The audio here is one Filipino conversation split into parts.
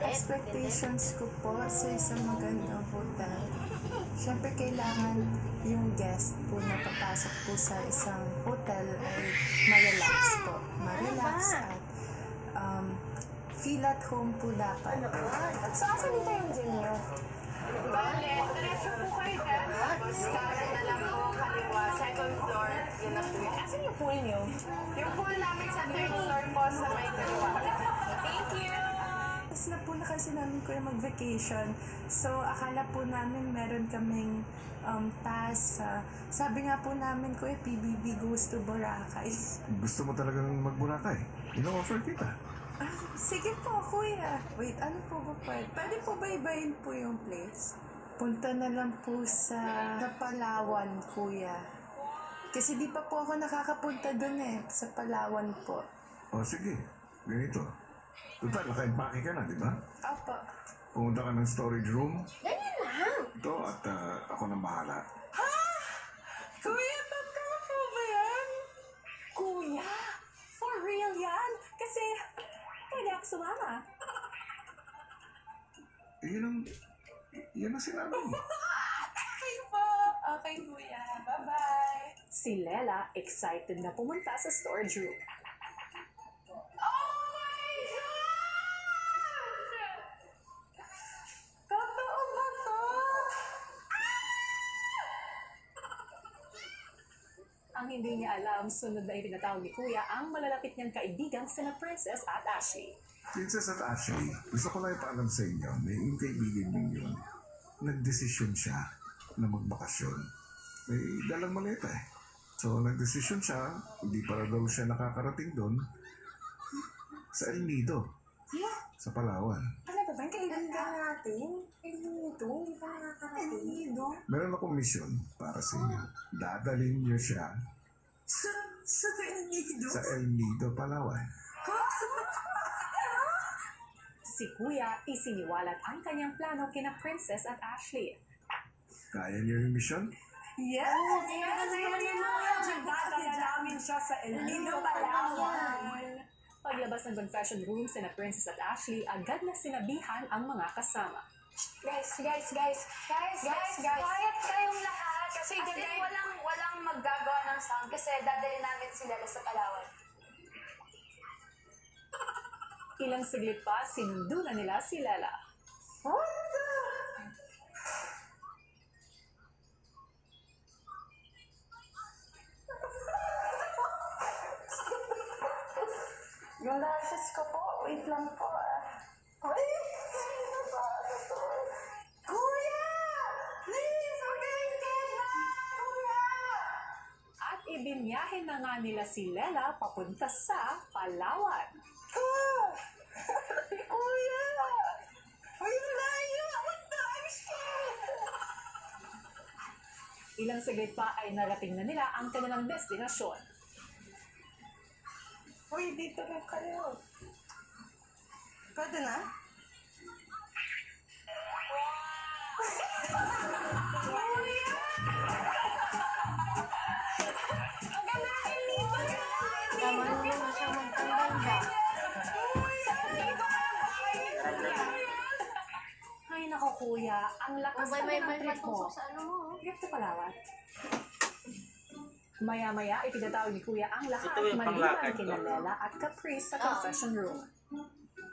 expectations ko po sa isang magandang hotel, syempre kailangan yung guest po na papasok po sa isang hotel ay ma-relax po. Ma-relax at feel at home po dapat. So, asan dito yung gym niyo? Bale, diretso po kayo dyan. Tapos, kanan na lang po, kaliwa, second floor, yun ang po yun. Asan yung pool niyo? Yung pool namin sa third floor po sa may kaliwa. Thank you! Tapos na po na kasi namin kuya mag-vacation. So, akala po namin meron kaming pass. Sabi nga po namin kuya, PBB goes to Boracay. Gusto mo talagang mag-Boracay? Ino-offer kita. Sige po, kuya. Wait, ano po ba pwede? Pwede po ba ibahin po yung place? Punta na lang po sa Palawan, kuya. Kasi di pa po ako nakakapunta dun sa Palawan po. O sige, ganito. Total, naka-empake ka na, di ba? Opo. Pumunta ka ng storage room. Ganyan lang! Ito at ako nang bahala. Kuya, totoo po ba yan? Kuya! For real yan! Kasi, pwede ako sumama. Yun ang sinabi mo. Okay po. Okay, kuya. Bye-bye. Si Lela, excited na pumunta sa storage room. Totoo ba to? Ang hindi niya alam, sunod na itinatawag ni Kuya ang malalapit niyang kaibigang sina Princess at Ashley. Princess at Ashley, gusto ko lang ipaalam sa inyo na yung kaibigan ninyo, nagdesisyon siya na magbakasyon. May dalang maleta eh. So, nagdesisyon siya, hindi para daw siya nakakarating doon sa El Nido, sa Palawan. Talaga ba? Kaibigan natin? Kaibigan ito? Hindi pa nakakarating. Meron akong misyon para sa inyo. Dadalhin niyo siya Sa El Nido? sa El Nido, Palawan. Si Kuya isiniwalat ang kanyang plano kina Princess at Ashley. Kaya niyo yung misyon? Yes! Dadala namin siya sa El Nido, Palawan. Paglabas ng confession room sina Princess at Ashley, agad na sinabihan ang mga kasama. Guys, quiet kayong lahat. Kasi walang maggagawa ng sound kasi dadali namin sila sa Palawan. Ilang saglit pa, sinundo na nila si Lela. Galasis ko po. Wait lang po. Ay! Sino ba? Ano to? Kuya! Please! Okay ka na! Kuya! At ibinyahin na nga nila si Lela papunta sa Palawan. Kuya! Ay, layo! What the shit? Ilang saglit pa ay narating na nila ang kanilang destinasyon. Uy, dito na kayo. Pwede na? Naman mo na siya magpaganda. Ay nako Kuya, ang lakas May naman ng trip mo. sa ano mo. Trip to Palawan. Maya-maya, ipinatawag ni Kuya ang lahat Ito yung maliban panglakad kina ko. Lela at Caprice sa confession room.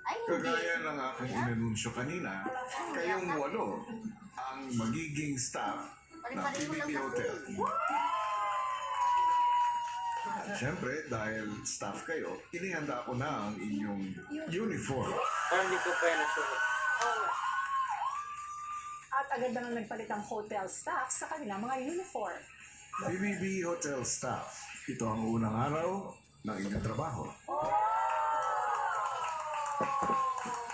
Ay, hindi. Kagaya ng aking inanunsyo kanina, kayong walo ang magiging staff ng PBB Hotel. At syempre, dahil staff kayo, inihanda ko na ang inyong uniform. Parang hindi ko pa yan nasunod. At agad naman nagpalit ang hotel staff sa kanilang mga uniform. PBB Hotel Staff, ito ang unang araw ng inyong trabaho.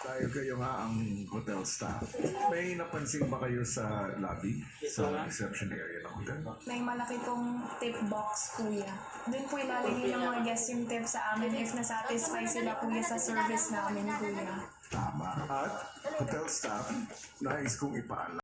Dahil kayo nga ang hotel staff, may napansin ba kayo sa lobby, sa reception area ng hotel? May malaki pong tip box, kuya. Doon po ilalagay ng mga guests yung tip sa amin if nasatisfy sila kuya sa service namin, kuya. Tama. At hotel staff, nais kong ipaalam